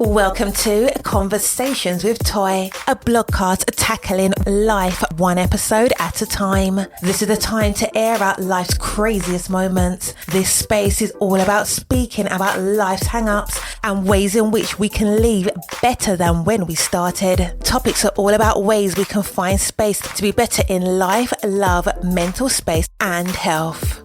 Welcome to Conversations with Toy, a blogcast tackling life one episode at a time. This is the time to air out life's craziest moments. This space is all about speaking about life's hang-ups and ways in which we can leave better than when we started. Topics are all about ways we can find space to be better in life, love, mental space, and health.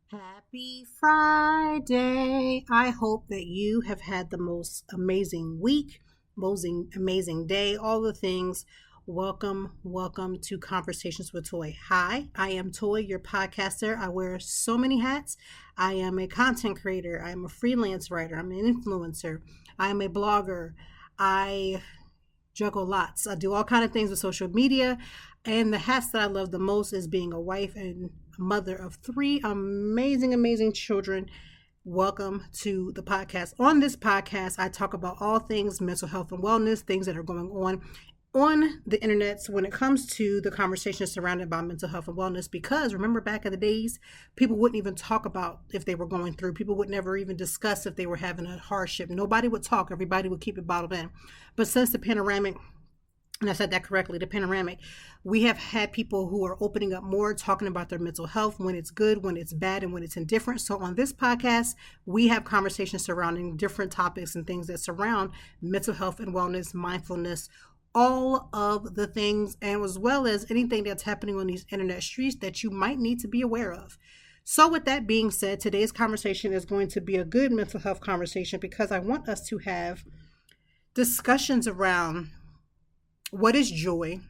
Happy Friday. I hope that you have had the most amazing week, amazing day, all the things. Welcome to Conversations with Toy. Hi, I am Toy, your podcaster. I wear so many hats. I am a content creator. I am a freelance writer. I'm an influencer. I am a blogger. I juggle lots. I do all kinds of things with social media. And the hats that I love the most is being a wife and mother of 3 amazing children. Welcome to the podcast. On this podcast, I talk about all things mental health and wellness, things that are going on the internet when it comes to the conversation surrounded by mental health and wellness. Because remember, back in the days, people wouldn't even talk about if they were going through. People would never even discuss if they were having a hardship. Nobody would talk. Everybody would keep it bottled in. But since the panoramic, and I said that correctly, the panoramic, we have had people who are opening up more, talking about their mental health, when it's good, when it's bad, and when it's indifferent. So on this podcast, we have conversations surrounding different topics and things that surround mental health and wellness, mindfulness, all of the things, and as well as anything that's happening on these internet streets that you might need to be aware of. So with that being said, today's conversation is going to be a good mental health conversation because I want us to have discussions around what is joy?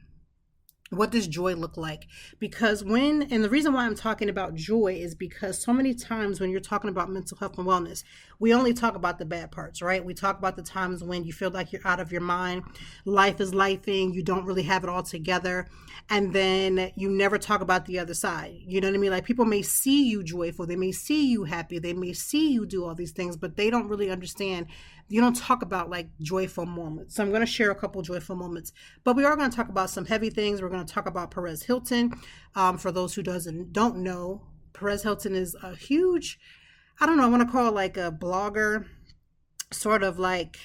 What does joy look like? Because and the reason why I'm talking about joy is because so many times when you're talking about mental health and wellness, we only talk about the bad parts, right? We talk about the times when you feel like you're out of your mind, life is lifing, you don't really have it all together, and then you never talk about the other side. You know what I mean? Like, people may see you joyful, they may see you happy, they may see you do all these things, but they don't really understand. You don't talk about like joyful moments. So I'm going to share a couple joyful moments, but we are going to talk about some heavy things. We're going to talk about Perez Hilton. For those who don't know, Perez Hilton is a huge, I want to call it like a blogger, sort of like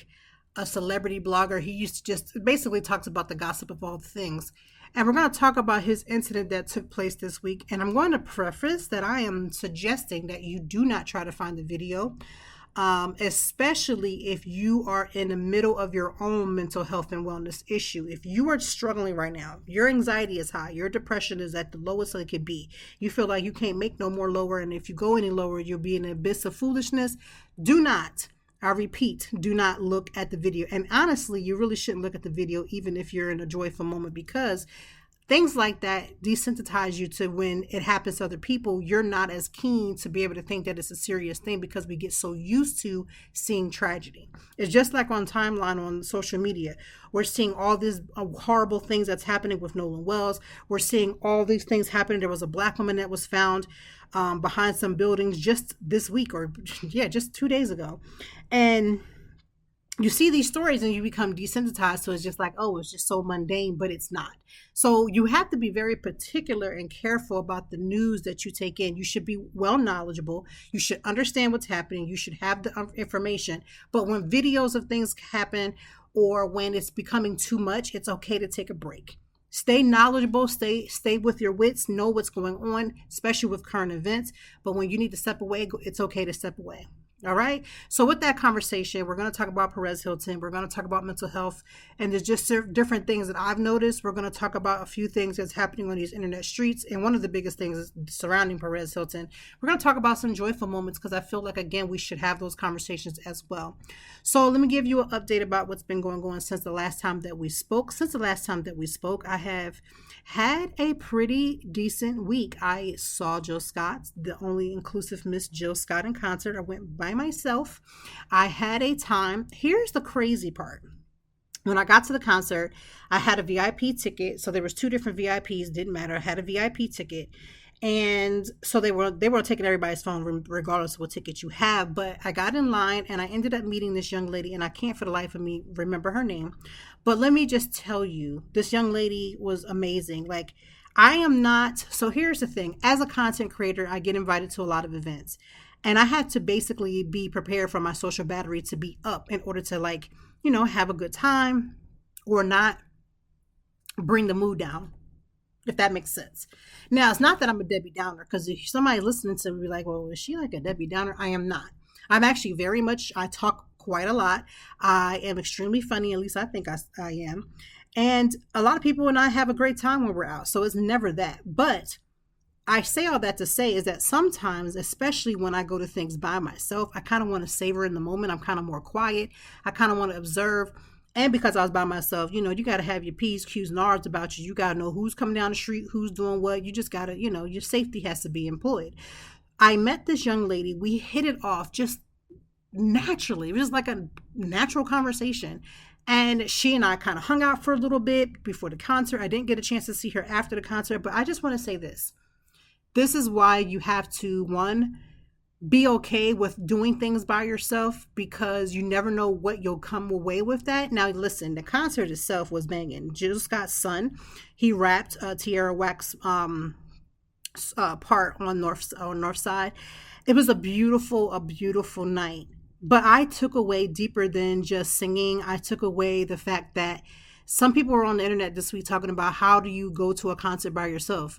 a celebrity blogger. He used to just basically talks about the gossip of all the things. And we're going to talk about his incident that took place this week. And I'm going to preface that I am suggesting that you do not try to find the video. Especially if you are in the middle of your own mental health and wellness issue. If you are struggling right now, your anxiety is high, your depression is at the lowest it could be, you feel like you can't make no more lower, and if you go any lower, you'll be in an abyss of foolishness. I repeat, do not look at the video. And honestly, you really shouldn't look at the video even if you're in a joyful moment, because things like that desensitize you to when it happens to other people. You're not as keen to be able to think that it's a serious thing because we get so used to seeing tragedy. It's just like on timeline on social media. We're seeing all these horrible things that's happening with Nolan Wells. We're seeing all these things happening. There was a Black woman that was found behind some buildings just this week, or just 2 days ago. And you see these stories and you become desensitized. So it's just like, oh, it's just so mundane, but it's not. So you have to be very particular and careful about the news that you take in. You should be well knowledgeable. You should understand what's happening. You should have the information. But when videos of things happen or when it's becoming too much, it's okay to take a break. Stay knowledgeable, stay with your wits, know what's going on, especially with current events. But when you need to step away, it's okay to step away. All right. So with that conversation, we're going to talk about Perez Hilton. We're going to talk about mental health, and there's just different things that I've noticed. We're going to talk about a few things that's happening on these internet streets. And one of the biggest things is surrounding Perez Hilton. We're going to talk about some joyful moments because I feel like, again, we should have those conversations as well. So let me give you an update about what's been going on since the last time that we spoke. I have had a pretty decent week. I saw Jill Scott, the only inclusive Miss Jill Scott, in concert. I went by myself. I had a time. Here's the crazy part. When I got to the concert, I had a VIP ticket. So there was 2 different VIPs. Didn't matter. I had a VIP ticket. And so they were taking everybody's phone regardless of what ticket you have. But I got in line and I ended up meeting this young lady, and I can't for the life of me remember her name. But let me just tell you, this young lady was amazing. Like, I am not. So here's the thing. As a content creator, I get invited to a lot of events. And I had to basically be prepared for my social battery to be up in order to have a good time or not bring the mood down, if that makes sense. Now, it's not that I'm a Debbie Downer, because if somebody listening to me be like, well, is she like a Debbie Downer? I am not. I'm actually I talk quite a lot. I am extremely funny, at least I think I am. And a lot of people and I have a great time when we're out. So it's never that. But I say all that to say is that sometimes, especially when I go to things by myself, I kind of want to savor in the moment. I'm kind of more quiet. I kind of want to observe. And because I was by myself, you got to have your P's, Q's, and R's about you. You got to know who's coming down the street, who's doing what. You just got to, your safety has to be employed. I met this young lady. We hit it off just naturally. It was like a natural conversation. And she and I kind of hung out for a little bit before the concert. I didn't get a chance to see her after the concert, but I just want to say this. This is why you have to, one, be okay with doing things by yourself, because you never know what you'll come away with that. Now, listen, the concert itself was banging. Jill Scott's son, he rapped Tierra Whack's part on North Side. It was a beautiful night. But I took away deeper than just singing. I took away the fact that some people were on the internet this week talking about how do you go to a concert by yourself.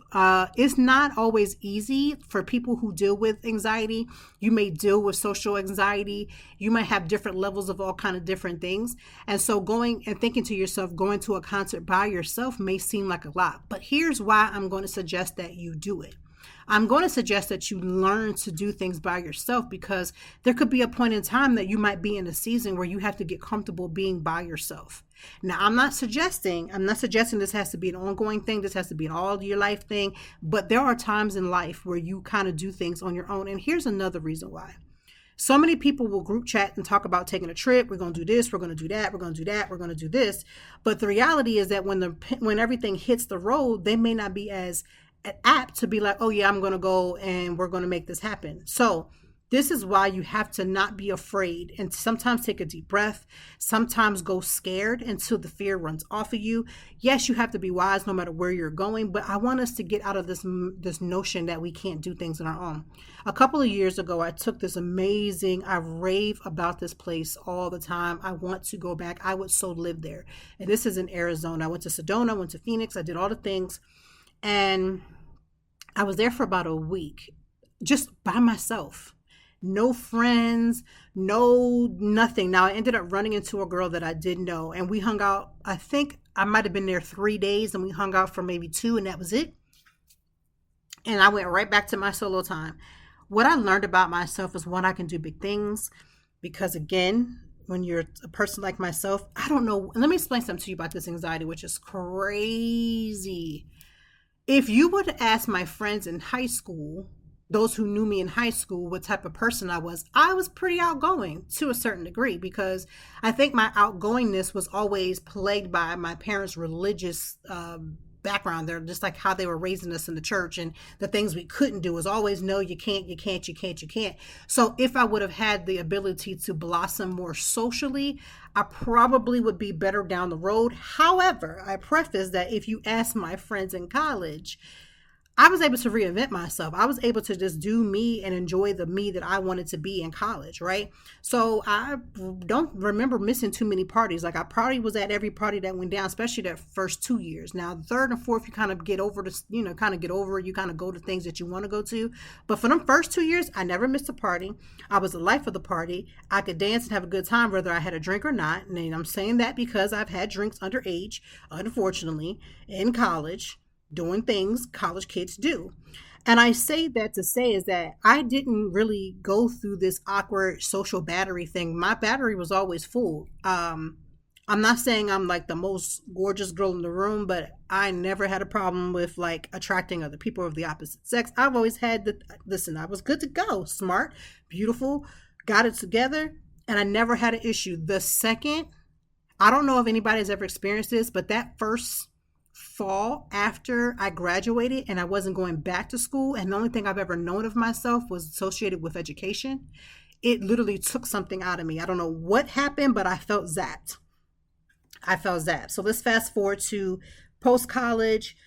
It's not always easy for people who deal with anxiety. You may deal with social anxiety. You might have different levels of all kind of different things. And so going and thinking to yourself, going to a concert by yourself may seem like a lot. But here's why I'm going to suggest that you do it. I'm going to suggest that you learn to do things by yourself, because there could be a point in time that you might be in a season where you have to get comfortable being by yourself. Now, I'm not suggesting this has to be an ongoing thing. This has to be an all of your life thing. But there are times in life where you kind of do things on your own. And here's another reason why. So many people will group chat and talk about taking a trip. We're going to do this. We're going to do that. We're going to do that. We're going to do this. But the reality is that when everything hits the road, they may not be as apt to be like, oh yeah, I'm going to go and we're going to make this happen. So this is why you have to not be afraid, and sometimes take a deep breath, sometimes go scared until the fear runs off of you. Yes, you have to be wise no matter where you're going, but I want us to get out of this notion that we can't do things on our own. A couple of years ago, I took this I rave about this place all the time. I want to go back. I would so live there. And this is in Arizona. I went to Sedona, I went to Phoenix. I did all the things. And I was there for about a week, just by myself. No friends, no nothing. Now, I ended up running into a girl that I didn't know, and we hung out. I think I might have been there 3 days, and we hung out for maybe 2, and that was it. And I went right back to my solo time. What I learned about myself is, one, I can do big things, because again, when you're a person like myself, I don't know. Let me explain something to you about this anxiety, which is crazy. If you would ask my friends in high school, those who knew me in high school, what type of person I was pretty outgoing to a certain degree, because I think my outgoingness was always plagued by my parents' religious background. They're just like how they were raising us in the church, and the things we couldn't do was always, no, you can't, you can't, you can't, you can't. So if I would have had the ability to blossom more socially, I probably would be better down the road. However, I preface that if you ask my friends in college, I was able to reinvent myself. I was able to just do me and enjoy the me that I wanted to be in college, right? So I don't remember missing too many parties. Like, I probably was at every party that went down, especially that first 2 years. Now, the third and fourth, you kind of get over this, you kind of go to things that you want to go to. But for them first 2 years, I never missed a party. I was the life of the party. I could dance and have a good time, whether I had a drink or not. And I'm saying that because I've had drinks underage, unfortunately, in college, doing things college kids do. And I say that to say is that I didn't really go through this awkward social battery thing. My battery was always full. I'm not saying I'm like the most gorgeous girl in the room, but I never had a problem with like attracting other people of the opposite sex. I've always had I was good to go, smart, beautiful, got it together, and I never had an issue. The second, I don't know if anybody's ever experienced this, but that first fall after I graduated and I wasn't going back to school, and the only thing I've ever known of myself was associated with education, it literally took something out of me. I don't know what happened, but I felt zapped. So let's fast forward to post-college.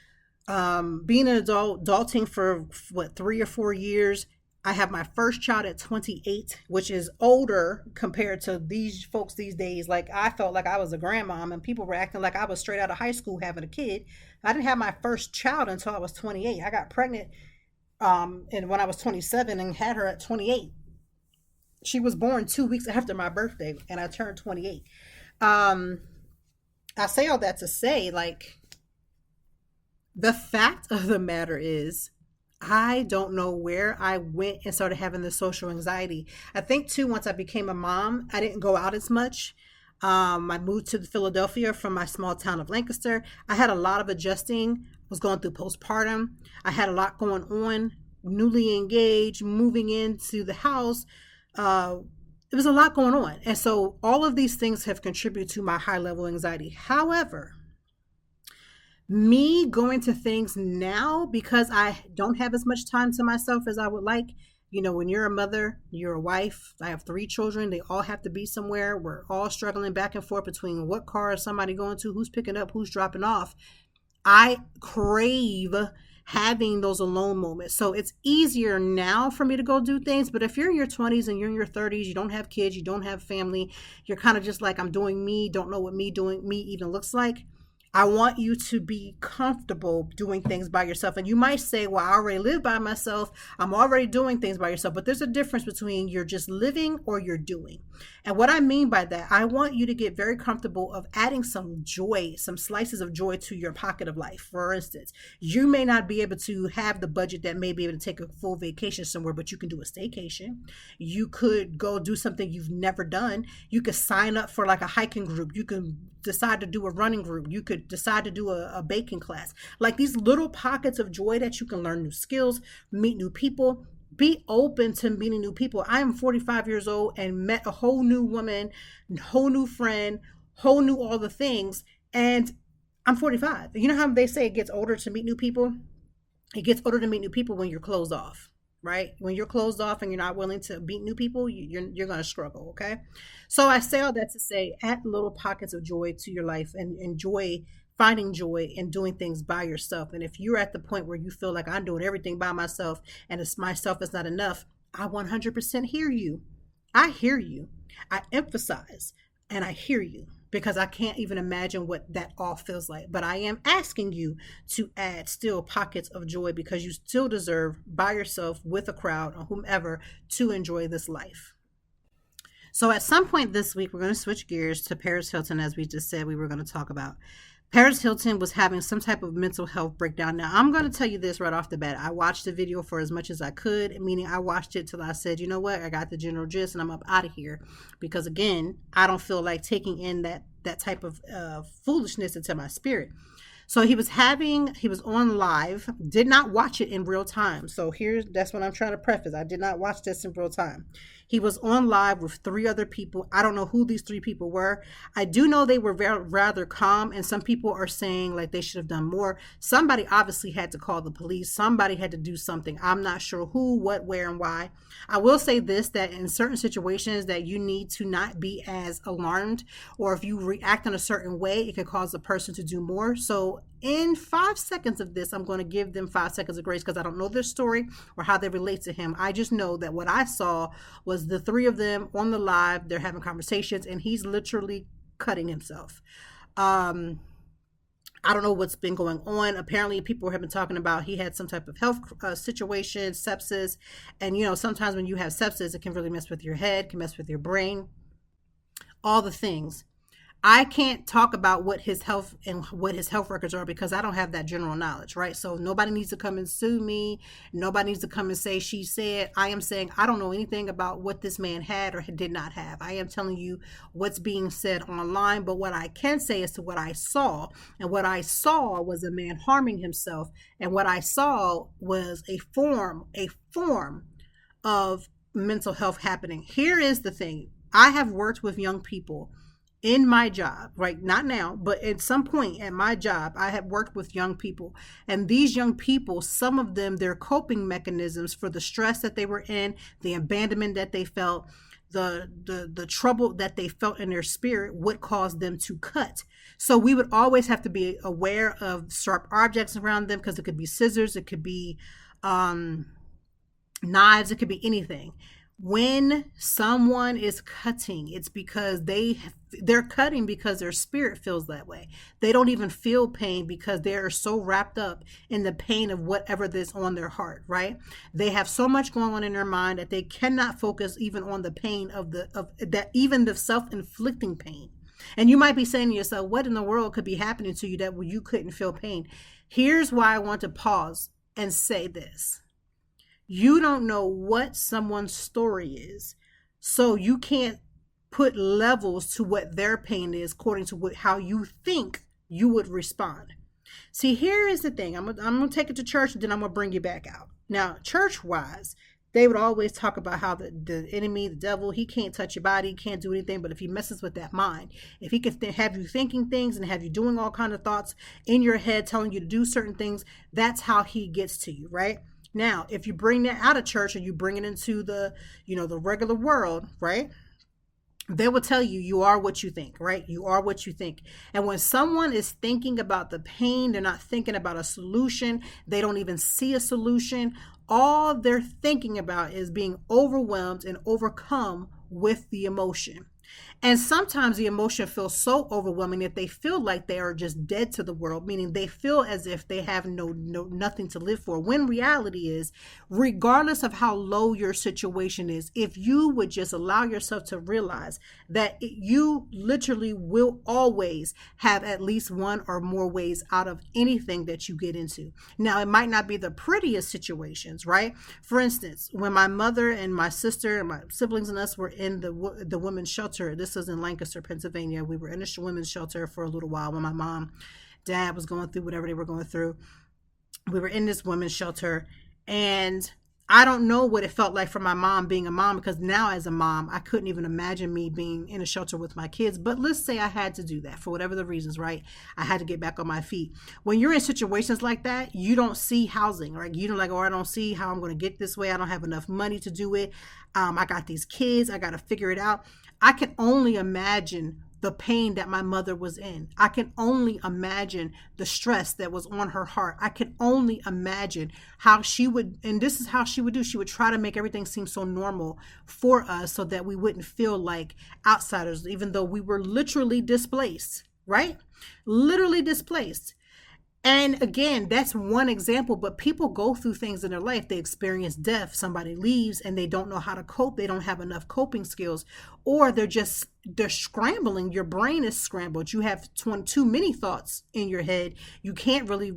Being an adulting for what, 3 or 4 years. I have my first child at 28, which is older compared to these folks these days. Like, I felt like I was a grandmom and people were acting like I was straight out of high school having a kid. I didn't have my first child until I was 28. I got pregnant and when I was 27 and had her at 28. She was born 2 weeks after my birthday and I turned 28. Um, I say all that to say, like, the fact of the matter is, I don't know where I went and started having the social anxiety. I think too, once I became a mom, I didn't go out as much. I moved to Philadelphia from my small town of Lancaster. I had a lot of adjusting. I was going through postpartum. I had a lot going on, newly engaged, moving into the house. There was a lot going on. And so all of these things have contributed to my high level anxiety. However, me going to things now because I don't have as much time to myself as I would like. You know, when you're a mother, you're a wife. I have 3 children. They all have to be somewhere. We're all struggling back and forth between what car is somebody going to, who's picking up, who's dropping off. I crave having those alone moments. So it's easier now for me to go do things. But if you're in your 20s and you're in your 30s, you don't have kids, you don't have family, you're kind of just like, I'm doing me, don't know what me doing me even looks like. I want you to be comfortable doing things by yourself. And you might say, well, I already live by myself. I'm already doing things by yourself. But there's a difference between you're just living or you're doing. And what I mean by that, I want you to get very comfortable of adding some joy, some slices of joy to your pocket of life. For instance, you may not be able to have the budget that may be able to take a full vacation somewhere, but you can do a staycation. You could go do something you've never done. You could sign up for like a hiking group. You can decide to do a running group. You could decide to do a baking class. Like these little pockets of joy that you can learn new skills, meet new people. Be open to meeting new people. I am 45 years old and met a whole new woman, whole new friend, whole new all the things. And I'm 45. You know how they say it gets older to meet new people? It gets older to meet new people when you're closed off, right? When you're closed off and you're not willing to meet new people, you're going to struggle, okay? So I say all that to say, add little pockets of joy to your life and enjoy finding joy in doing things by yourself. And if you're at the point where you feel like I'm doing everything by myself and it's myself is not enough, I 100% hear you. I hear you. I emphasize and I hear you because I can't even imagine what that all feels like. But I am asking you to add still pockets of joy because you still deserve by yourself with a crowd or whomever to enjoy this life. So at some point this week, we're going to switch gears to Perez Hilton, as we just said we were going to talk about. Perez Hilton was having some type of mental health breakdown. Now, I'm going to tell you this right off the bat. I watched the video for as much as I could, meaning I watched it till I said, you know what, I got the general gist and I'm up out of here. Because again, I don't feel like taking in that type of foolishness into my spirit. So he was on live, did not watch it in real time. So that's what I'm trying to preface. I did not watch this in real time. He was on live with 3 other people. I don't know who these 3 people were. I do know they were rather calm, and some people are saying like they should have done more. Somebody obviously had to call the police. Somebody had to do something. I'm not sure who, what, where, and why. I will say this, that in certain situations that you need to not be as alarmed, or if you react in a certain way, it could cause the person to do more. So in 5 seconds of this, I'm going to give them 5 seconds of grace because I don't know their story or how they relate to him. I just know that what I saw was the 3 of them on the live. They're having conversations and he's literally cutting himself. I don't know what's been going on. Apparently, people have been talking about he had some type of health situation, sepsis. And, sometimes when you have sepsis, it can really mess with your head, can mess with your brain, all the things. I can't talk about what his health records are because I don't have that general knowledge, right? So nobody needs to come and sue me. Nobody needs to come and say, she said. I am saying I don't know anything about what this man had or did not have. I am telling you what's being said online, but what I can say is to what I saw. And what I saw was a man harming himself. And what I saw was a form of mental health happening. Here is the thing. I have worked with young people in my job, right? Not now, but at some point at my job, I have worked with young people. And these young people, some of them, their coping mechanisms for the stress that they were in, the abandonment that they felt, the trouble that they felt in their spirit would cause them to cut. So we would always have to be aware of sharp objects around them, because it could be scissors, it could be knives, it could be anything. When someone is cutting, it's because they're cutting because their spirit feels that way. They don't even feel pain because they're so wrapped up in the pain of whatever is on their heart, right? They have so much going on in their mind that they cannot focus even on the pain of that, even the self-inflicting pain. And you might be saying to yourself, what in the world could be happening to you that you couldn't feel pain? Here's why I want to pause and say this. You don't know what someone's story is, so you can't put levels to what their pain is according to how you think you would respond. See, here is the thing. I'm going to take it to church, and then I'm going to bring you back out. Now, church-wise, they would always talk about how the enemy, the devil, he can't touch your body, he can't do anything, but if he messes with that mind, if he can have you thinking things and have you doing all kinds of thoughts in your head telling you to do certain things, that's how he gets to you, right? Now, if you bring that out of church and you bring it into the regular world, right? They will tell you, you are what you think, right? You are what you think. And when someone is thinking about the pain, they're not thinking about a solution. They don't even see a solution. All they're thinking about is being overwhelmed and overcome with the emotion. And sometimes the emotion feels so overwhelming that they feel like they are just dead to the world, meaning they feel as if they have nothing to live for. When reality is, regardless of how low your situation is, if you would just allow yourself to realize that you literally will always have at least one or more ways out of anything that you get into. Now, it might not be the prettiest situations, right? For instance, when my mother and my sister and my siblings and us were in the women's shelter, this was in Lancaster, Pennsylvania. We were in a women's shelter for a little while when my mom, dad was going through whatever they were going through. We were in this women's shelter, and I don't know what it felt like for my mom being a mom, because now as a mom, I couldn't even imagine me being in a shelter with my kids. But let's say I had to do that for whatever the reasons, right? I had to get back on my feet. When you're in situations like that, you don't see housing, right? You don't I don't see how I'm going to get this way. I don't have enough money to do it. I got these kids. I got to figure it out. I can only imagine the pain that my mother was in. I can only imagine the stress that was on her heart. I can only imagine how she would, and this is how she would do. She would try to make everything seem so normal for us so that we wouldn't feel like outsiders, even though we were literally displaced, right? Literally displaced. And again, that's one example, but people go through things in their life. They experience death, somebody leaves, and they don't know how to cope. They don't have enough coping skills, or they're scrambling. Your brain is scrambled. You have too many thoughts in your head. You can't really,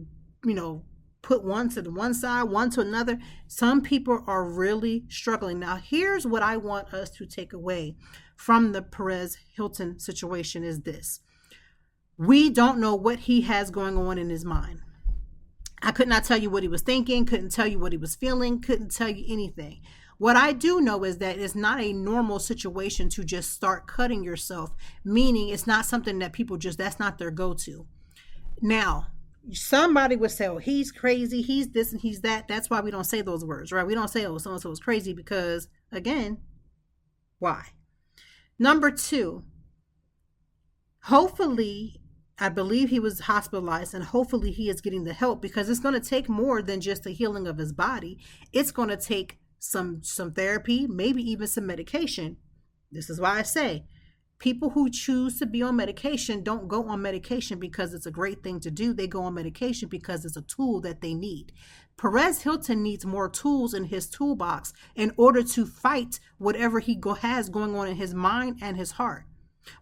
put one to the one side, one to another. Some people are really struggling. Now, here's what I want us to take away from the Perez Hilton situation is this. We don't know what he has going on in his mind. I could not tell you what he was thinking, couldn't tell you what he was feeling, couldn't tell you anything. What I do know is that it's not a normal situation to just start cutting yourself, meaning it's not something that people that's not their go-to. Now, somebody would say, oh, he's crazy, he's this and he's that. That's why we don't say those words, right? We don't say, oh, so-and-so is crazy because, again, why? Number 2, hopefully, I believe he was hospitalized, and hopefully he is getting the help, because it's going to take more than just the healing of his body. It's going to take some therapy, maybe even some medication. This is why I say people who choose to be on medication don't go on medication because it's a great thing to do. They go on medication because it's a tool that they need. Perez Hilton needs more tools in his toolbox in order to fight whatever he has going on in his mind and his heart.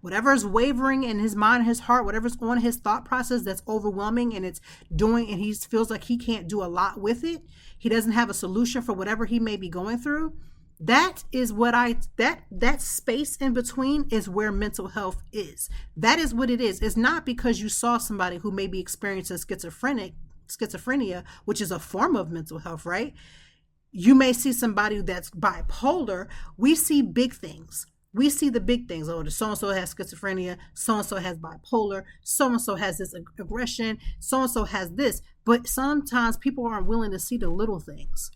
Whatever is wavering in his mind, his heart, whatever's on his thought process that's overwhelming and and he feels like he can't do a lot with it. He doesn't have a solution for whatever he may be going through. That is what that space in between is where mental health is. That is what it is. It's not because you saw somebody who may be experiencing schizophrenia, which is a form of mental health, right? You may see somebody that's bipolar. We see big things. We see the big things. Oh, so-and-so has schizophrenia, so-and-so has bipolar, so-and-so has this aggression, so-and-so has this. But sometimes people aren't willing to see the little things,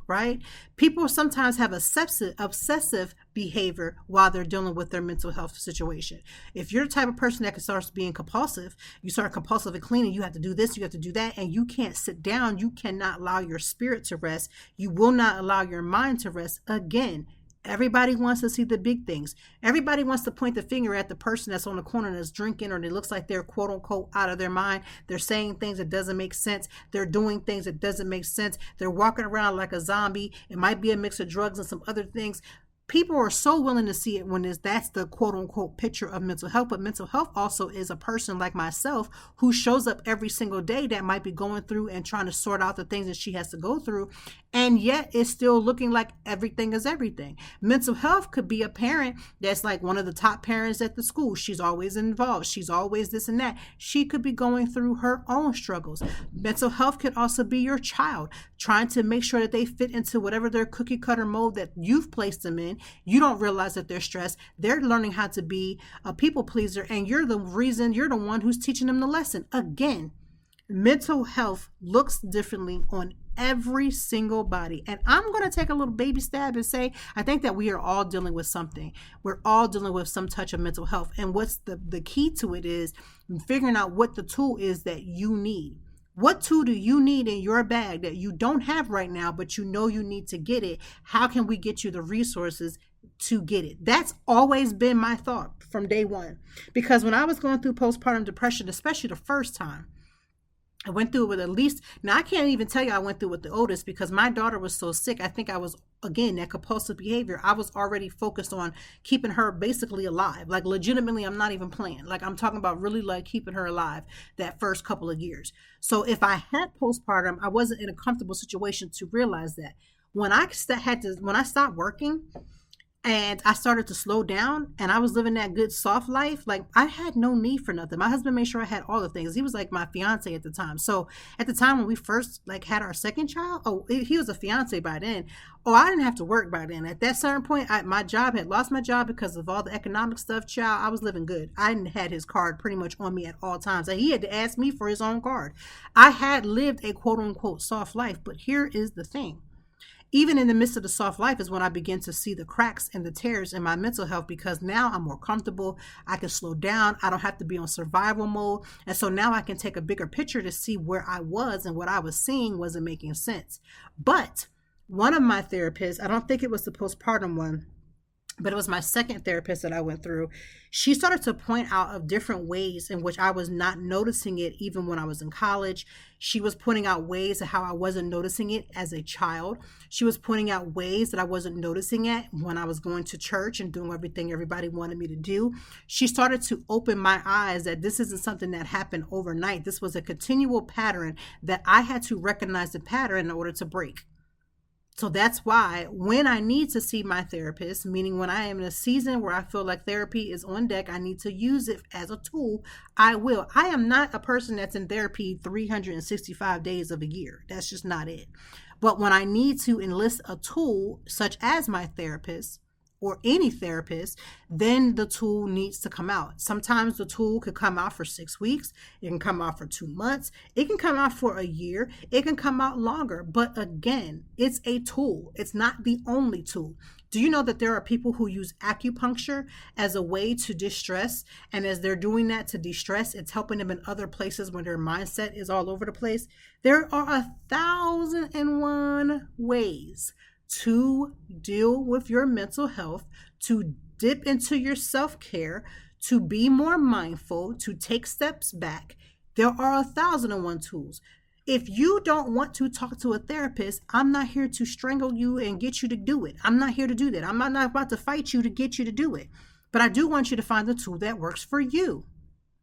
right? People sometimes have obsessive behavior while they're dealing with their mental health situation. If you're the type of person that starts being compulsive, you start compulsive and cleaning, you have to do this, you have to do that, and you can't sit down. You cannot allow your spirit to rest. You will not allow your mind to rest. Again, everybody wants to see the big things. Everybody wants to point the finger at the person that's on the corner that's drinking, or it looks like they're quote unquote out of their mind. They're saying things that doesn't make sense. They're doing things that doesn't make sense. They're walking around like a zombie. It might be a mix of drugs and some other things. People are so willing to see it when that's the quote unquote picture of mental health. But mental health also is a person like myself who shows up every single day that might be going through and trying to sort out the things that she has to go through. And yet it's still looking like everything is everything. Mental health could be a parent that's like one of the top parents at the school. She's always involved. She's always this and that. She could be going through her own struggles. Mental health could also be your child trying to make sure that they fit into whatever their cookie cutter mold that you've placed them in. You don't realize that they're stressed. They're learning how to be a people pleaser, and you're the one who's teaching them the lesson. Again, mental health looks differently on every single body. And I'm going to take a little baby stab and say, I think that we are all dealing with something. We're all dealing with some touch of mental health. And what's the key to it is figuring out what the tool is that you need. What tool do you need in your bag that you don't have right now, but you know you need to get it? How can we get you the resources to get it? That's always been my thought from day one. Because when I was going through postpartum depression, especially the first time, I went through it with at least, now I can't even tell you I went through with the oldest because my daughter was so sick. I think I was, again, that compulsive behavior. I was already focused on keeping her basically alive. Like legitimately, I'm not even playing. Like I'm talking about really like keeping her alive that first couple of years. So if I had postpartum, I wasn't in a comfortable situation to realize that. When I stopped working, and I started to slow down and I was living that good soft life. Like I had no need for nothing. My husband made sure I had all the things. He was like my fiance at the time. So at the time when we first like had our second child, he was a fiance by then. I didn't have to work by then. At that certain point, my job had lost my job because of all the economic stuff, child. I was living good. I had his card pretty much on me at all times. And he had to ask me for his own card. I had lived a quote unquote soft life. But here is the thing. Even in the midst of the soft life is when I begin to see the cracks and the tears in my mental health, because now I'm more comfortable. I can slow down. I don't have to be on survival mode. And so now I can take a bigger picture to see where I was, and what I was seeing wasn't making sense. But one of my therapists, I don't think it was the postpartum one, but it was my second therapist that I went through. She started to point out of different ways in which I was not noticing it even when I was in college. She was pointing out ways of how I wasn't noticing it as a child. She was pointing out ways that I wasn't noticing it when I was going to church and doing everything everybody wanted me to do. She started to open my eyes that this isn't something that happened overnight. This was a continual pattern that I had to recognize the pattern in order to break. So that's why when I need to see my therapist, meaning when I am in a season where I feel like therapy is on deck, I need to use it as a tool, I will. I am not a person that's in therapy 365 days of a year. That's just not it. But when I need to enlist a tool, such as my therapist, or any therapist, then the tool needs to come out. Sometimes the tool could come out for 6 weeks. It can come out for 2 months. It can come out for a year. It can come out longer. But again, it's a tool. It's not the only tool. Do you know that there are people who use acupuncture as a way to distress? And as they're doing that to distress, it's helping them in other places when their mindset is all over the place. There are 1,001 ways to deal with your mental health, to dip into your self-care, to be more mindful, to take steps back. There are 1,001 tools. If you don't want to talk to a therapist, I'm not here to strangle you and get you to do it. I'm not here to do that. I'm not about to fight you to get you to do it. But I do want you to find the tool that works for you.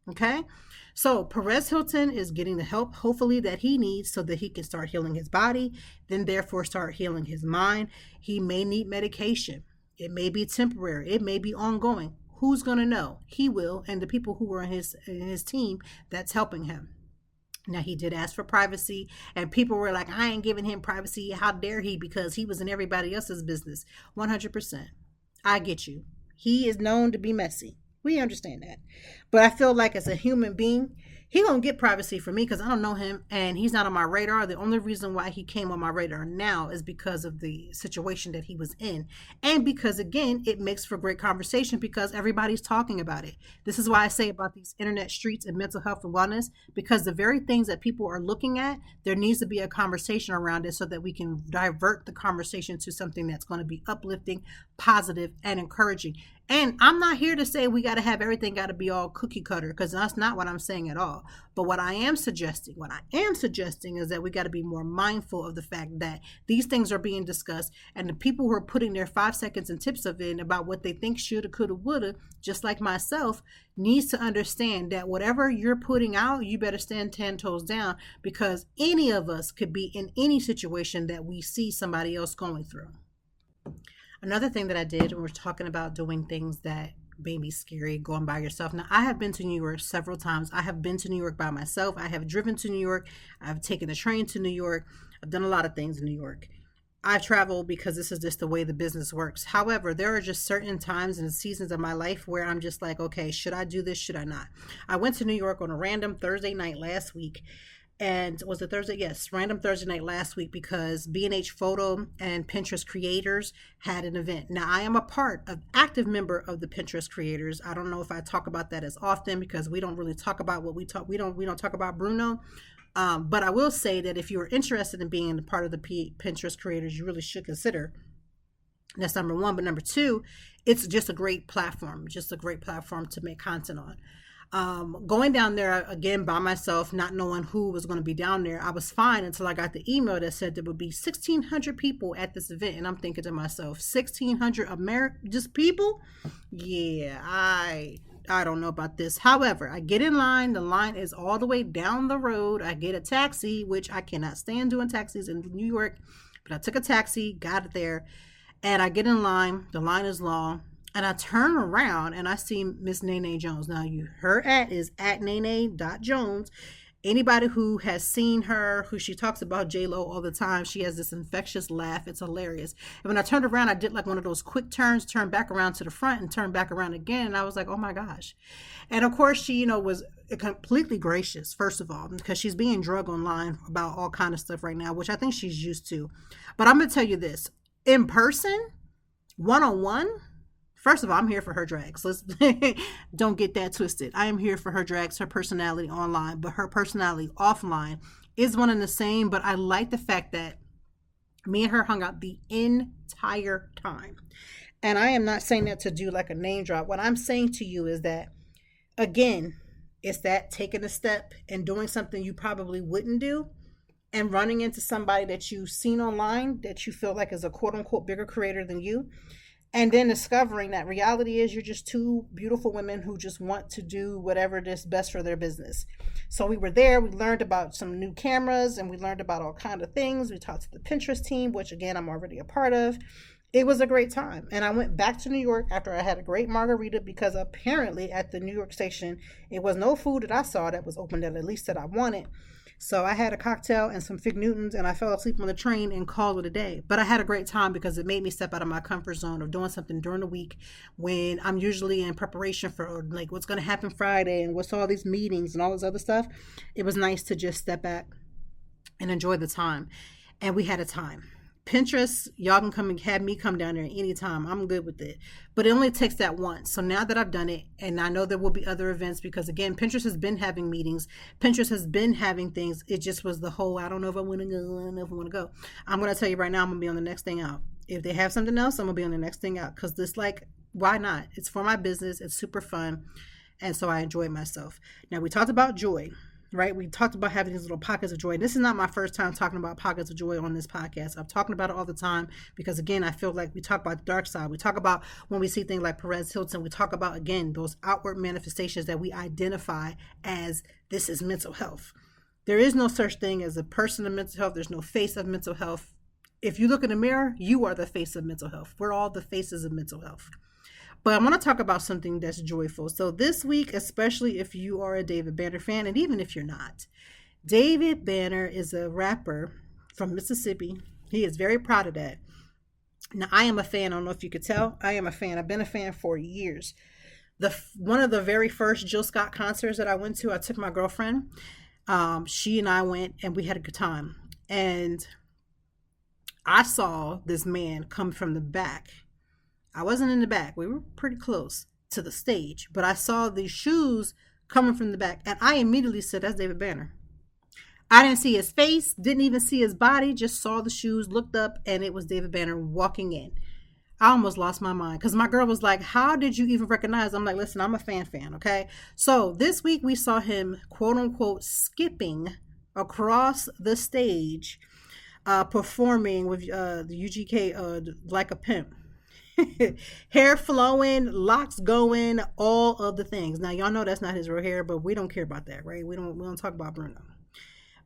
Okay? So Perez Hilton is getting the help, hopefully, that he needs so that he can start healing his body, then therefore start healing his mind. He may need medication. It may be temporary. It may be ongoing. Who's going to know? He will, and the people who are in his team that's helping him. Now, he did ask for privacy, and people were like, I ain't giving him privacy. How dare he? Because he was in everybody else's business. 100%. I get you. He is known to be messy. We understand that. But I feel like as a human being, he gonna get privacy from me because I don't know him and he's not on my radar. The only reason why he came on my radar now is because of the situation that he was in. And because, again, it makes for great conversation because everybody's talking about it. This is why I say about these internet streets and mental health and wellness, because the very things that people are looking at, there needs to be a conversation around it so that we can divert the conversation to something that's going to be uplifting, positive, and encouraging. And I'm not here to say we got to have everything got to be all cookie cutter, because that's not what I'm saying at all. But what I am suggesting is that we got to be more mindful of the fact that these things are being discussed, and the people who are putting their 5 seconds and tips of it about what they think shoulda, coulda, woulda, just like myself, needs to understand that whatever you're putting out, you better stand 10 toes down, because any of us could be in any situation that we see somebody else going through. Another thing that I did when we're talking about doing things that may be scary, going by yourself. Now, I have been to New York several times. I have been to New York by myself. I have driven to New York. I've taken the train to New York. I've done a lot of things in New York. I travel because this is just the way the business works. However, there are just certain times and seasons of my life where I'm just like, okay, should I do this? Should I not? I went to New York on a random Thursday night last week. And was it Thursday? Yes, random Thursday night last week because B&H Photo and Pinterest Creators had an event. Now, I am a part of active member of the Pinterest Creators. I don't know if I talk about that as often because we don't really talk about what we talk. We don't talk about Bruno. But I will say that if you're interested in being a part of the Pinterest Creators, you really should consider. That's number one. But number two, it's just a great platform, to make content on. Going down there again by myself, not knowing who was going to be down there, I was fine until I got the email that said there would be 1,600 people at this event. And I'm thinking to myself, 1,600 just people? Yeah, I don't know about this. However, I get in line. The line is all the way down the road. I get a taxi, which I cannot stand doing taxis in New York. But I took a taxi, got it there, and I get in line. The line is long. And I turn around and I see Miss Nene Jones. Now, her at is at nene.jones. Anybody who has seen her, who she talks about J-Lo all the time, she has this infectious laugh. It's hilarious. And when I turned around, I did like one of those quick turns, turned back around to the front and turned back around again. And I was like, oh my gosh. And of course, she, was completely gracious, first of all, because she's being drugged online about all kind of stuff right now, which I think she's used to. But I'm going to tell you this. In person, one-on-one, first of all, I'm here for her drags. Let's don't get that twisted. I am here for her drags, her personality online, but her personality offline is one and the same. But I like the fact that me and her hung out the entire time. And I am not saying that to do like a name drop. What I'm saying to you is that, again, it's that taking a step and doing something you probably wouldn't do and running into somebody that you've seen online that you feel like is a quote unquote bigger creator than you. And then discovering that reality is you're just two beautiful women who just want to do whatever is best for their business. So we were there. We learned about some new cameras and we learned about all kinds of things. We talked to the Pinterest team, which again, I'm already a part of. It was a great time. And I went back to New York after I had a great margarita because apparently at the New York station, it was no food that I saw that was open that at least that I wanted. So I had a cocktail and some Fig Newtons and I fell asleep on the train and called it a day. But I had a great time because it made me step out of my comfort zone of doing something during the week when I'm usually in preparation for like what's going to happen Friday and what's all these meetings and all this other stuff. It was nice to just step back and enjoy the time. And we had a time. Pinterest, y'all can come and have me come down there anytime. I'm good with it. But it only takes that once. So now that I've done it, and I know there will be other events because, again, Pinterest has been having meetings. Pinterest has been having things. It just was the whole, I don't know if I want to go, I don't know if I want to go. I'm going to tell you right now, I'm going to be on the next thing out. If they have something else, I'm going to be on the next thing out because this, like, why not? It's for my business. It's super fun. And so I enjoyed myself. Now, we talked about joy. Right? We talked about having these little pockets of joy. This is not my first time talking about pockets of joy on this podcast. I'm talking about it all the time because, again, I feel like we talk about the dark side. We talk about when we see things like Perez Hilton. We talk about, again, those outward manifestations that we identify as this is mental health. There is no such thing as a person of mental health. There's no face of mental health. If you look in the mirror, you are the face of mental health. We're all the faces of mental health. But I want to talk about something that's joyful. So this week, especially if you are a David Banner fan, and even if you're not, David Banner is a rapper from Mississippi. He is very proud of that. Now, I am a fan. I don't know if you could tell. I am a fan. I've been a fan for years. One of the very first Jill Scott concerts that I went to, I took my girlfriend. She and I went and we had a good time. And I saw this man come from the back. I wasn't in the back. We were pretty close to the stage, but I saw these shoes coming from the back, and I immediately said, that's David Banner. I didn't see his face, didn't even see his body, just saw the shoes, looked up, and it was David Banner walking in. I almost lost my mind because my girl was like, how did you even recognize? I'm like, listen, I'm a fan, okay? So this week we saw him, quote unquote, skipping across the stage, performing with the UGK, Like a Pimp. Hair flowing, locks going, all of the things. Now y'all know that's not his real hair, but we don't care about that, right? We don't talk about Bruno.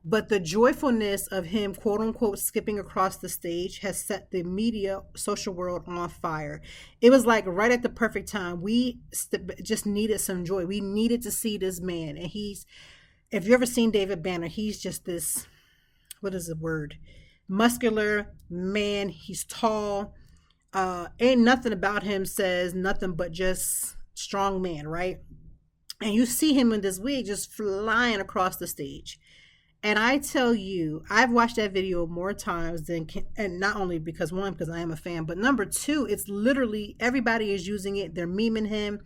But the joyfulness of him, quote unquote, skipping across the stage has set the media, social world on fire. It was like right at the perfect time. We just needed some joy. We needed to see this man. And if you've ever seen David Banner, he's just this, what is the word? Muscular man. He's tall. Ain't nothing about him says nothing but just strong man, right? And you see him in this wig just flying across the stage. And I tell you, I've watched that video more times and not only because I am a fan, but number two, it's literally everybody is using it. They're memeing him.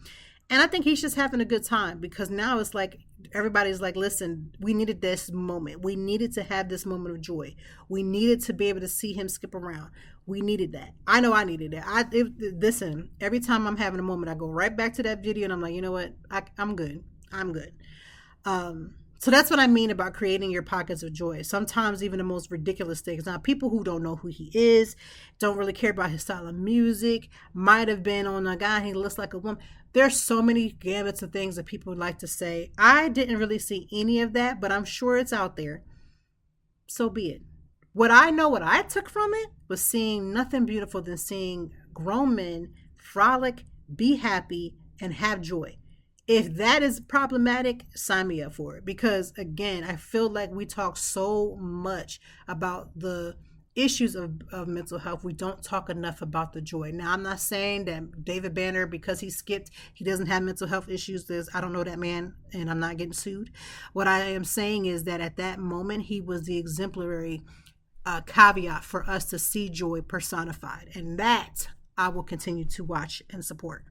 And I think he's just having a good time because now it's like everybody's like, listen, we needed this moment. We needed to have this moment of joy. We needed to be able to see him skip around. We needed that. I know I needed that. Listen, every time I'm having a moment, I go right back to that video and I'm like, you know what? I'm good. I'm good. So that's what I mean about creating your pockets of joy. Sometimes even the most ridiculous things. Now, people who don't know who he is, don't really care about his style of music, might have been on a guy, he looks like a woman. There's so many gamuts of things that people like to say. I didn't really see any of that, but I'm sure it's out there. So be it. What I took from it was seeing nothing beautiful than seeing grown men frolic, be happy, and have joy. If that is problematic, sign me up for it. Because again, I feel like we talk so much about the issues of mental health. We don't talk enough about the joy. Now, I'm not saying that David Banner, because he skipped, he doesn't have mental health issues. I don't know that man, and I'm not getting sued. What I am saying is that at that moment, he was the exemplary caveat for us to see joy personified. And that I will continue to watch and support.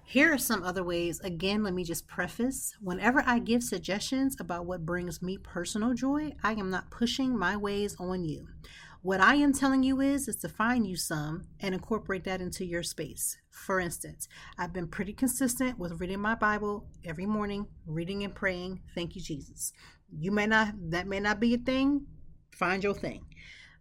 Here are some other ways. Again, let me just preface. Whenever I give suggestions about what brings me personal joy, I am not pushing my ways on you. What I am telling you is to find you some and incorporate that into your space. For instance, I've been pretty consistent with reading my Bible every morning, reading and praying. Thank you, Jesus. That may not be a thing. Find your thing.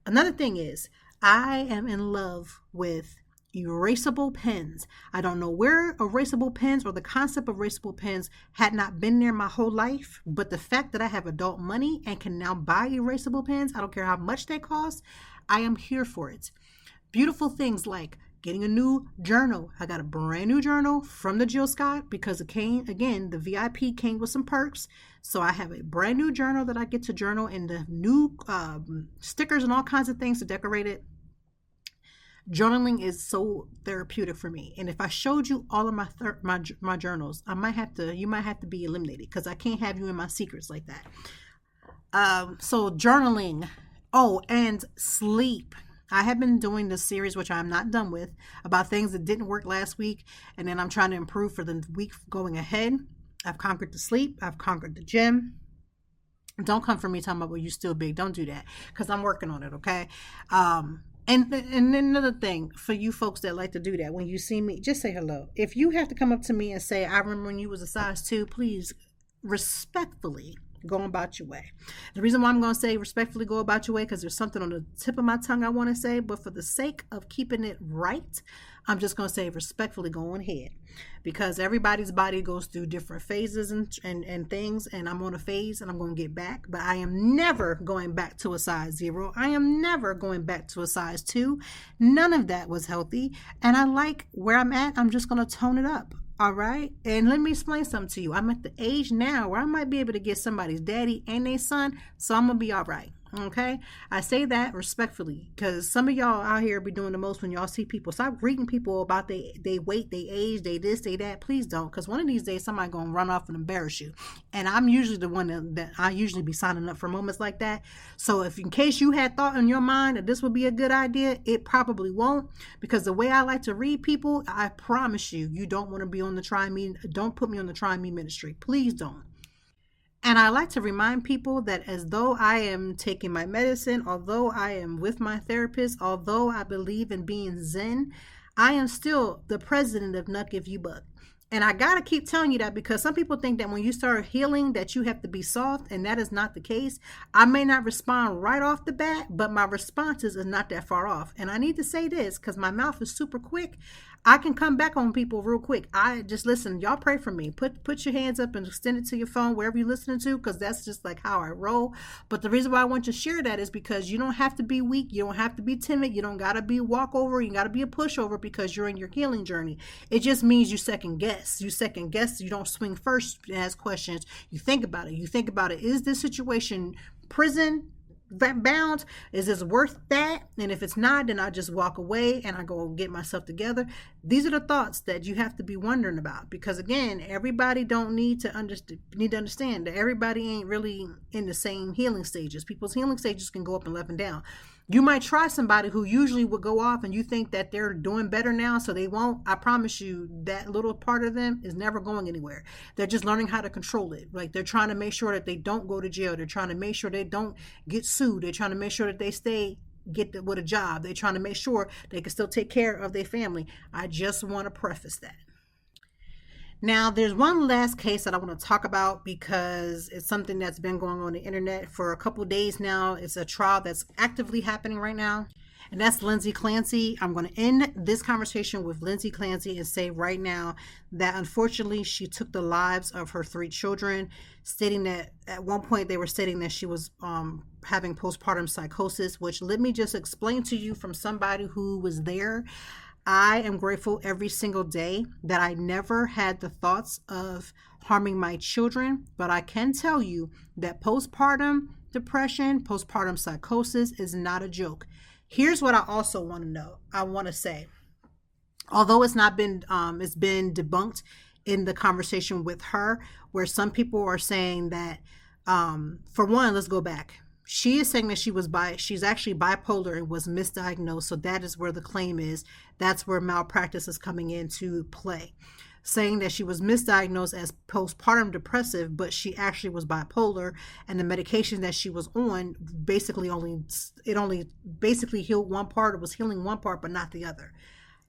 Another thing is I am in love with erasable pens. I don't know where erasable pens or the concept of erasable pens had not been there my whole life, but the fact that I have adult money and can now buy erasable pens, I don't care how much they cost, I am here for it. Beautiful things like getting a new journal. I got a brand new journal from the Jill Scott because it came, again, the VIP came with some perks. So I have a brand new journal that I get to journal and the new stickers and all kinds of things to decorate it. Journaling is so therapeutic for me. And if I showed you all of my journals, you might have to be eliminated because I can't have you in my secrets like that. So journaling. Oh, and sleep. I have been doing this series, which I'm not done with, about things that didn't work last week. And then I'm trying to improve for the week going ahead. I've conquered the sleep. I've conquered the gym. Don't come for me talking about, well, you're still big. Don't do that because I'm working on it, okay? And then another thing for you folks that like to do that, when you see me, just say hello. If you have to come up to me and say, I remember when you was a size 2, please respectfully go about your way. The reason why I'm going to say respectfully go about your way, because there's something on the tip of my tongue I want to say, but for the sake of keeping it right, I'm just going to say respectfully go on ahead, because everybody's body goes through different phases and things, and I'm on a phase and I'm going to get back, but I am never going back to a size 0. I am never going back to a size 2. None of that was healthy, and I like where I'm at. I'm just going to tone it up. All right. And let me explain something to you. I'm at the age now where I might be able to get somebody's daddy and their son. So I'm going to be all right. Okay, I say that respectfully because some of y'all out here be doing the most when y'all see people. Stop reading people about they weight, they age, they this, they that. Please don't, because one of these days somebody gonna run off and embarrass you. And I'm usually the one that I usually be signing up for moments like that. So if in case you had thought in your mind that this would be a good idea, it probably won't. Because the way I like to read people, I promise you, you don't want to be on the try me. Don't put me on the try me ministry. Please don't. And I like to remind people that as though I am taking my medicine, although I am with my therapist, although I believe in being Zen, I am still the president of Nuck If You Buck. And I got to keep telling you that because some people think that when you start healing that you have to be soft, and that is not the case. I may not respond right off the bat, but my responses are not that far off. And I need to say this because my mouth is super quick. I can come back on people real quick. I just listen. Y'all pray for me. Put your hands up and extend it to your phone, wherever you're listening to, because that's just like how I roll. But the reason why I want to share that is because you don't have to be weak. You don't have to be timid. You don't got to be a walkover. You got to be a pushover because you're in your healing journey. It just means you second guess. You second guess. You don't swing first and ask questions. You think about it. You think about it. Is this situation prison bound? Is this worth that? And if it's not, then I just walk away and I go get myself together. These are the thoughts that you have to be wondering about, because again, everybody don't need to understand that everybody ain't really in the same healing stages. People's healing stages can go up and left and down. You might try somebody who usually would go off and you think that they're doing better now, so they won't. I promise you that little part of them is never going anywhere. They're just learning how to control it. Like they're trying to make sure that they don't go to jail. They're trying to make sure they don't get sued. They're trying to make sure that they get with a job. They're trying to make sure they can still take care of their family. I just want to preface that. Now, there's one last case that I want to talk about because it's something that's been going on the internet for a couple of days now. It's a trial that's actively happening right now, and that's Lindsay Clancy. I'm going to end this conversation with Lindsay Clancy and say right now that unfortunately she took the lives of her 3 children, stating that at one point they were stating that she was having postpartum psychosis, which let me just explain to you from somebody who was there. I am grateful every single day that I never had the thoughts of harming my children, but I can tell you that postpartum depression, postpartum psychosis is not a joke. Here's what I also want to know. I want to say, although it's been debunked in the conversation with her, where some people are saying that, for one, let's go back. She is saying that she's actually bipolar and was misdiagnosed. So that is where the claim is. That's where malpractice is coming into play. Saying that she was misdiagnosed as postpartum depressive, but she actually was bipolar, and the medication that she was on basically only healed one part. It was healing one part, but not the other.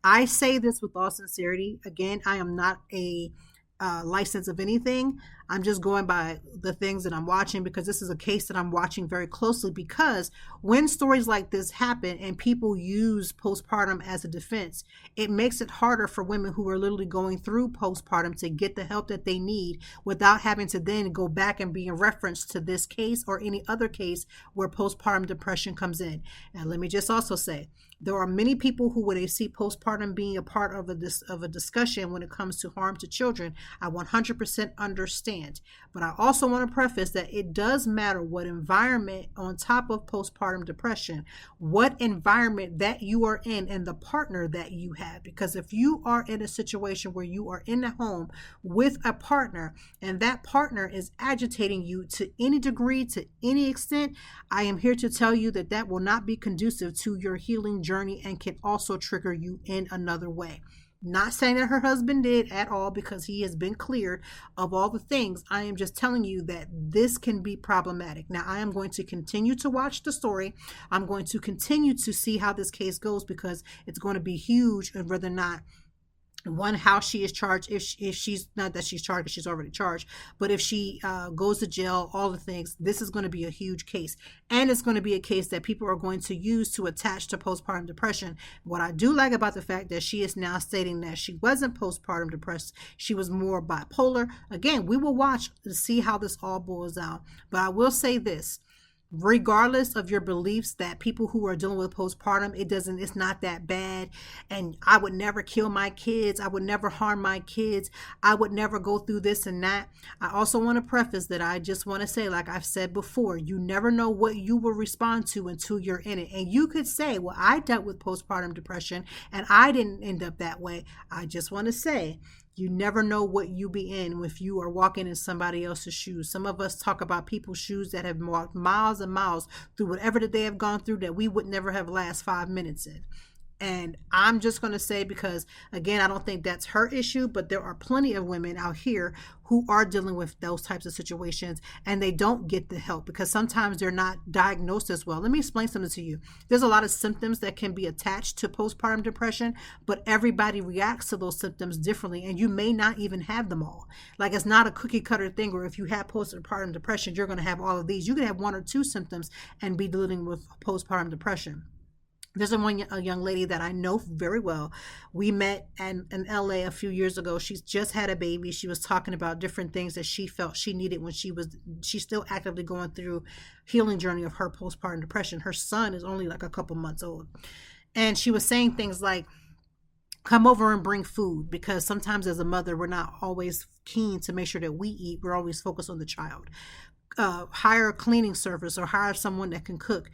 I say this with all sincerity. Again, I am not a license of anything. I'm just going by the things that I'm watching, because this is a case that I'm watching very closely, because when stories like this happen and people use postpartum as a defense, it makes it harder for women who are literally going through postpartum to get the help that they need without having to then go back and be in reference to this case or any other case where postpartum depression comes in. And let me just also say, there are many people who, when they see postpartum being a part of a discussion when it comes to harm to children, I 100% understand. But I also want to preface that it does matter what environment, on top of postpartum depression, what environment that you are in and the partner that you have. Because if you are in a situation where you are in a home with a partner and that partner is agitating you to any degree, to any extent, I am here to tell you that that will not be conducive to your healing journey and can also trigger you in another way. Not saying that her husband did at all, because he has been cleared of all the things. I am just telling you that this can be problematic. Now, I am going to continue to watch the story. I'm going to continue to see how this case goes, because it's going to be huge, and whether or not, one, how she is charged, if she's not that she's charged, she's already charged, but if she goes to jail, all the things, this is going to be a huge case. And it's going to be a case that people are going to use to attach to postpartum depression. What I do like about the fact that she is now stating that she wasn't postpartum depressed, she was more bipolar. Again, we will watch to see how this all boils out. But I will say this. regardless of your beliefs that people who are dealing with postpartum, it's not that bad. And I would never kill my kids. I would never harm my kids. I would never go through this and that. I also want to preface that I just want to say, like I've said before, you never know what you will respond to until you're in it. And you could say, well, I dealt with postpartum depression and I didn't end up that way. I just want to say, you never know what you be in if you are walking in somebody else's shoes. Some of us talk about people's shoes that have walked miles and miles through whatever that they have gone through that we would never have last 5 minutes in. And I'm just going to say, because again, I don't think that's her issue, but there are plenty of women out here who are dealing with those types of situations and they don't get the help because sometimes they're not diagnosed as well. Let me explain something to you. There's a lot of symptoms that can be attached to postpartum depression, but everybody reacts to those symptoms differently and you may not even have them all. Like it's not a cookie cutter thing where if you have postpartum depression, you're going to have all of these. You can have 1 or 2 symptoms and be dealing with postpartum depression. There's a young lady that I know very well. We met in LA a few years ago. She's just had a baby. She was talking about different things that she felt she needed when she's still actively going through healing journey of her postpartum depression. Her son is only like a couple months old. And she was saying things like, come over and bring food, because sometimes as a mother, we're not always keen to make sure that we eat. We're always focused on the child. Hire a cleaning service or hire someone that can cook.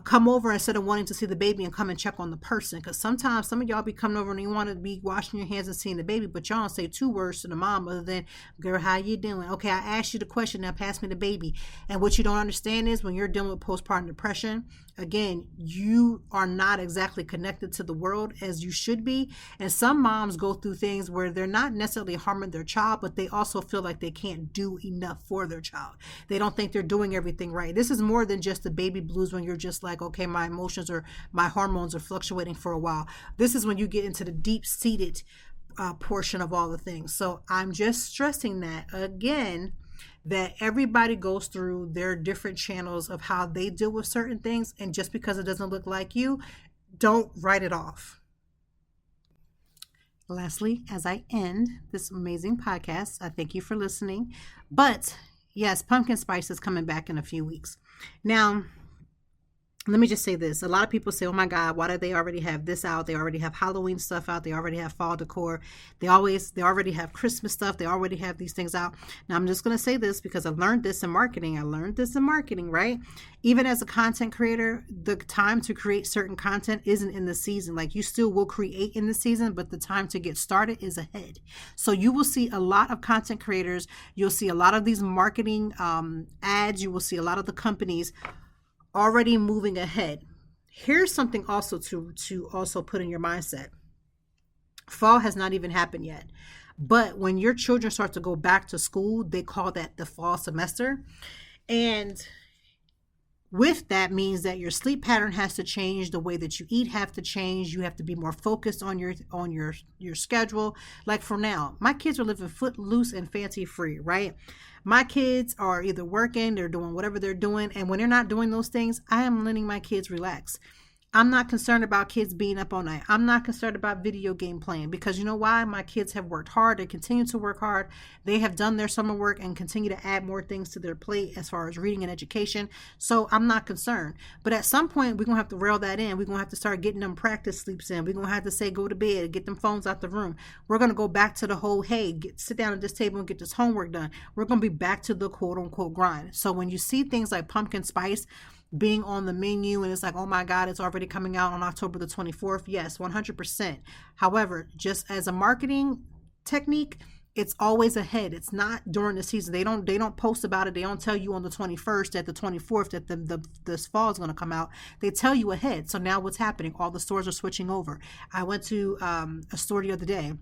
Come over instead of wanting to see the baby and come and check on the person. Because sometimes some of y'all be coming over and you want to be washing your hands and seeing the baby, but y'all don't say 2 words to the mom other than, girl, how you doing? Okay, I asked you the question, now pass me the baby. And what you don't understand is when you're dealing with postpartum depression, again, you are not exactly connected to the world as you should be. And some moms go through things where they're not necessarily harming their child, but they also feel like they can't do enough for their child. They don't think they're doing everything right. This is more than just the baby blues when you're just like, okay, my emotions or my hormones are fluctuating for a while. This is when you get into the deep-seated portion of all the things. So I'm just stressing that again, that everybody goes through their different channels of how they deal with certain things. And just because it doesn't look like you, don't write it off. Lastly, as I end this amazing podcast, I thank you for listening. But yes, pumpkin spice is coming back in a few weeks. Now, let me just say this. A lot of people say, oh my God, why do they already have this out? They already have Halloween stuff out. They already have fall decor. They already have Christmas stuff. They already have these things out. Now, I'm just going to say this because I learned this in marketing. Right? Even as a content creator, the time to create certain content isn't in the season. Like you still will create in the season, but the time to get started is ahead. So you will see a lot of content creators. You'll see a lot of these marketing ads. You will see a lot of the companies already moving ahead. Here's something also to also put in your mindset. Fall has not even happened yet. But when your children start to go back to school, they call that the fall semester. And with that means that your sleep pattern has to change, the way that you eat have to change. You have to be more focused on your schedule. Like for now, my kids are living footloose and fancy free, right? My kids are either working, they're doing whatever they're doing. And when they're not doing those things, I am letting my kids relax. I'm not concerned about kids being up all night. I'm not concerned about video game playing because you know why? My kids have worked hard. They continue to work hard. They have done their summer work and continue to add more things to their plate as far as reading and education. So I'm not concerned. But at some point, we're going to have to rail that in. We're going to have to start getting them practice sleeps in. We're going to have to say, go to bed, get them phones out the room. We're going to go back to the whole, hey, sit down at this table and get this homework done. We're going to be back to the quote unquote grind. So when you see things like pumpkin spice being on the menu and it's like, oh my God, it's already coming out on October the 24th. Yes, 100%. However, just as a marketing technique, it's always ahead. It's not during the season. They don't post about it. They don't tell you on the 21st, at the 24th that this fall is going to come out. They tell you ahead. So now what's happening? All the stores are switching over. I went to a store the other day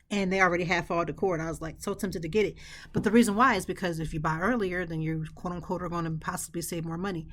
and they already have fall decor. And I was like so tempted to get it. But the reason why is because if you buy earlier, then you quote unquote are going to possibly save more money.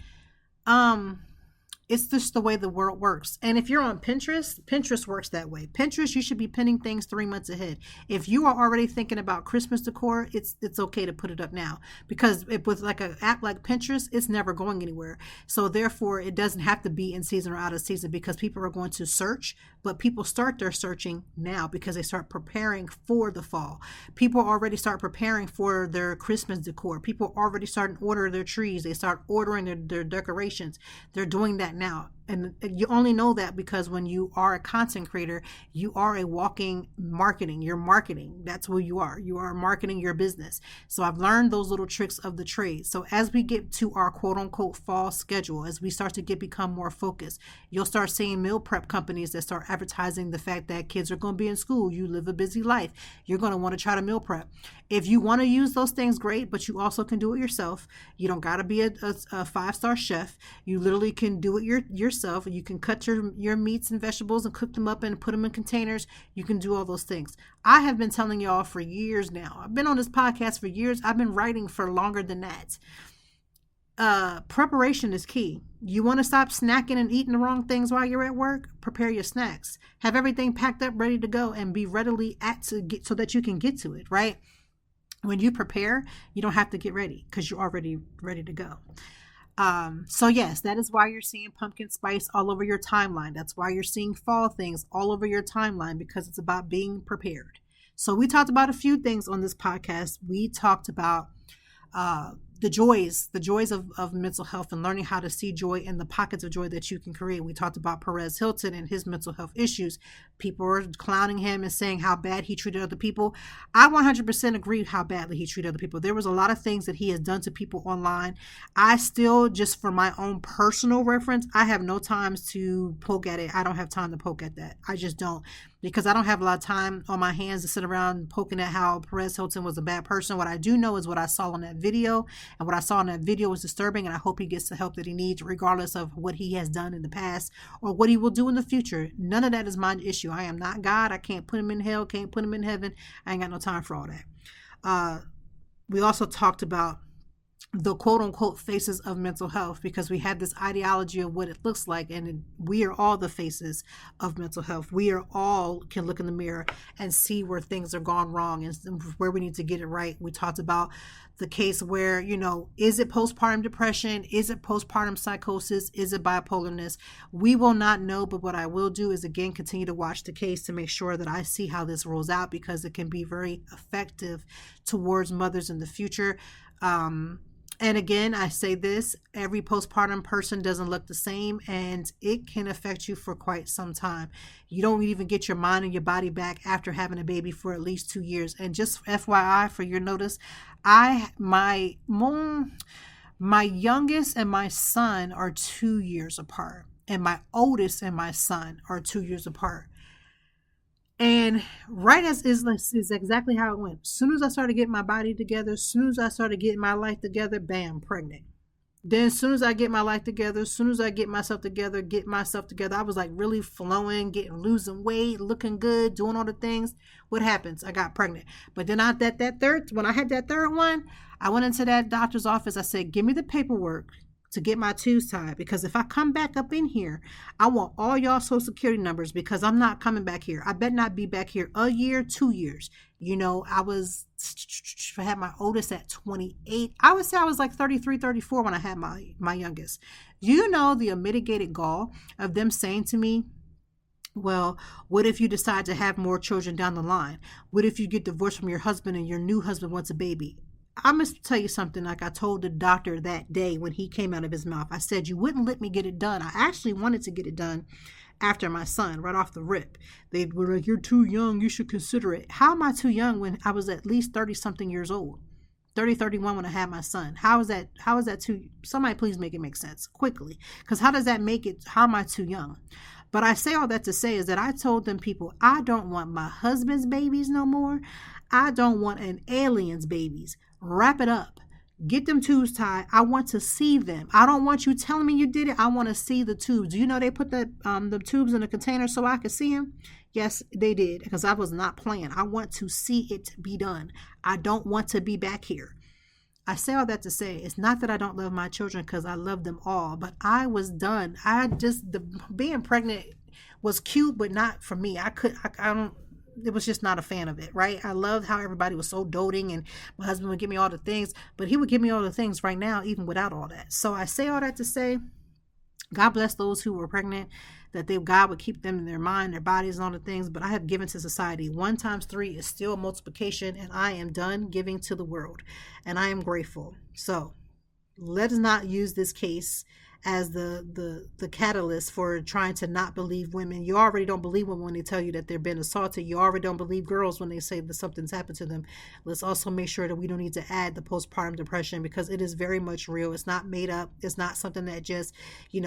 It's just the way the world works. And if you're on Pinterest, Pinterest works that way. Pinterest, you should be pinning things 3 months ahead. If you are already thinking about Christmas decor, it's okay to put it up now, because with like an app like Pinterest, it's never going anywhere. So therefore, it doesn't have to be in season or out of season, because people are going to search, but people start their searching now because they start preparing for the fall. People already start preparing for their Christmas decor. People already start to order their trees. They start ordering their decorations. They're doing that now. And you only know that because when you are a content creator, you are a walking marketing. You're marketing. That's who you are. You are marketing your business. So I've learned those little tricks of the trade. So as we get to our quote unquote fall schedule, as we start to become more focused, you'll start seeing meal prep companies that start advertising the fact that kids are going to be in school. You live a busy life. You're going to want to try to meal prep. If you want to use those things, great, but you also can do it yourself. You don't got to be a 5-star chef. You literally can do it yourself. You can cut your meats and vegetables and cook them up and put them in containers. You can do all those things. I have been telling y'all for years now. I've been on this podcast for years. I've been writing for longer than that. Preparation is key. You want to stop snacking and eating the wrong things while you're at work? Prepare your snacks. Have everything packed up, ready to go, and be readily so that you can get to it, right? When you prepare, you don't have to get ready because you're already ready to go. So yes, that is why you're seeing pumpkin spice all over your timeline. That's why you're seeing fall things all over your timeline, because it's about being prepared. So we talked about a few things on this podcast. We talked about the joys of mental health and learning how to see joy in the pockets of joy that you can create. We talked about Perez Hilton and his mental health issues. People were clowning him and saying how bad he treated other people. I 100% agree how badly he treated other people. There was a lot of things that he has done to people online. I still, just for my own personal reference, I have no time to poke at it. I don't have time to poke at that. I just don't. Because I don't have a lot of time on my hands to sit around poking at how Perez Hilton was a bad person. What I do know is what I saw on that video. And what I saw in that video was disturbing. And I hope he gets the help that he needs, regardless of what he has done in the past or what he will do in the future. None of that is my issue. I am not God. I can't put him in hell, can't put him in heaven. I ain't got no time for all that. We also talked about the quote unquote faces of mental health, because we have this ideology of what it looks like, and we are all the faces of mental health. We are all can look in the mirror and see where things are gone wrong and where we need to get it right. We talked about the case where, is it postpartum depression? Is it postpartum psychosis? Is it bipolarness? We will not know, but what I will do is, again, continue to watch the case to make sure that I see how this rolls out, because it can be very effective towards mothers in the future. And again, I say this, every postpartum person doesn't look the same, and it can affect you for quite some time. You don't even get your mind and your body back after having a baby for at least 2 years. And just FYI, for your notice, my youngest and my son are 2 years apart, and my oldest and my son are 2 years apart. And right as is exactly how it went. As soon as I started getting my body together, as soon as I started getting my life together, bam, pregnant. Then as soon as I get my life together, as soon as I get myself together, I was like really flowing, losing weight, looking good, doing all the things. What happens? I got pregnant. But then when I had that third one, I went into that doctor's office. I said, give me the paperwork to get my tubes tied, because if I come back up in here, I want all y'all social security numbers, because I'm not coming back here. I bet not be back here a year, 2 years. I had my oldest at 28. I would say I was like 33, 34 when I had my youngest. You know, the unmitigated gall of them saying to me, well, what if you decide to have more children down the line? What if you get divorced from your husband and your new husband wants a baby? I must tell you something. Like I told the doctor that day when he came out of his mouth, I said, you wouldn't let me get it done. I actually wanted to get it done after my son, right off the rip. They were like, you're too young. You should consider it. How am I too young when I was at least 30 something years old? 30, 31 when I had my son. How is that too? Somebody please make it make sense quickly. Because how does that make it? How am I too young? But I say all that to say is that I told them people, I don't want my husband's babies no more. I don't want an alien's babies. Wrap it up. Get them tubes tied. I want to see them. I don't want you telling me you did it. I want to see the tubes. Do you know they put the tubes in a container so I could see them? Yes, they did, because I was not playing. I want to see it be done. I don't want to be back here. I say all that to say, it's not that I don't love my children, because I love them all, but I was done. Being pregnant was cute, but not for me. I don't, it was just not a fan of it, right? I loved how everybody was so doting, and my husband would give me all the things, but he would give me all the things right now, even without all that. So I say all that to say, God bless those who were pregnant, that God would keep them in their mind, their bodies, and all the things. But I have given to society. 1 times 3 is still multiplication, and I am done giving to the world, and I am grateful. So let us not use this case as the catalyst for trying to not believe women. You already don't believe women when they tell you that they're being assaulted. You already don't believe girls when they say that something's happened to them. Let's also make sure that we don't need to add the postpartum depression, because it is very much real. It's not made up. It's not something that just,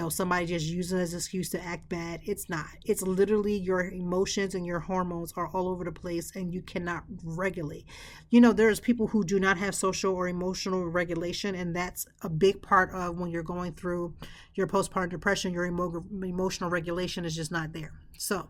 somebody just using as an excuse to act bad. It's not. It's literally your emotions and your hormones are all over the place, and you cannot regulate. There's people who do not have social or emotional regulation, and that's a big part of when you're going through your postpartum depression. Your emotional regulation is just not there. So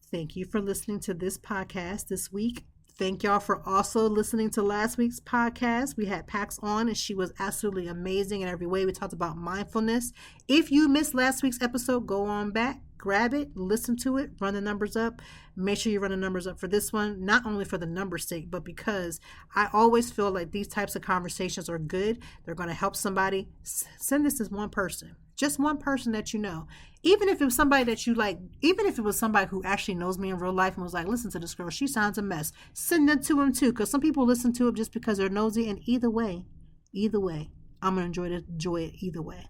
thank you for listening to this podcast this week. Thank y'all for also listening to last week's podcast. We had Pax on, and she was absolutely amazing in every way. We talked about mindfulness. If you missed last week's episode, go on back, grab it, listen to it, run the numbers up. Make sure you run the numbers up for this one, not only for the number's sake, but because I always feel like these types of conversations are good. They're going to help somebody. Send this as one person, just one person that you know. Even if it was somebody that you like, even if it was somebody who actually knows me in real life and was like, listen to this girl, she sounds a mess. Send it to them too, because some people listen to it just because they're nosy. And either way, I'm going to enjoy it either way.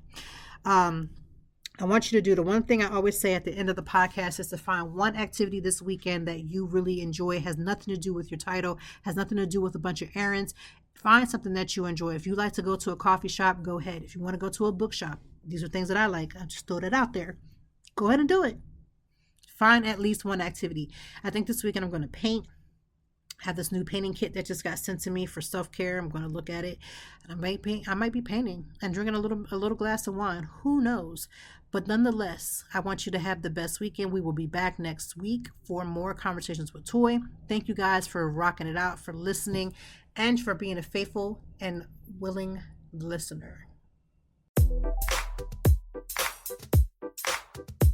I want you to do the one thing I always say at the end of the podcast, is to find one activity this weekend that you really enjoy. Has nothing to do with your title, has nothing to do with a bunch of errands. Find something that you enjoy. If you like to go to a coffee shop, go ahead. If you want to go to a bookshop, these are things that I like. I just throw that out there. Go ahead and do it. Find at least one activity. I think this weekend I'm going to paint. I have this new painting kit that just got sent to me for self-care. I'm going to look at it, and I might be painting and drinking a little glass of wine. Who knows? But nonetheless, I want you to have the best weekend. We will be back next week for more Conversations with Toy. Thank you guys for rocking it out, for listening, and for being a faithful and willing listener.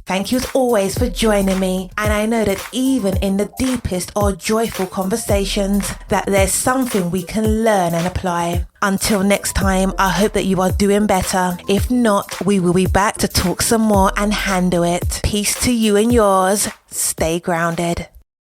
Thank you as always for joining me, and I know that even in the deepest or joyful conversations, that there's something we can learn and apply. Until next time, I hope that you are doing better. If not, we will be back to talk some more and handle it. Peace to you and yours. Stay grounded.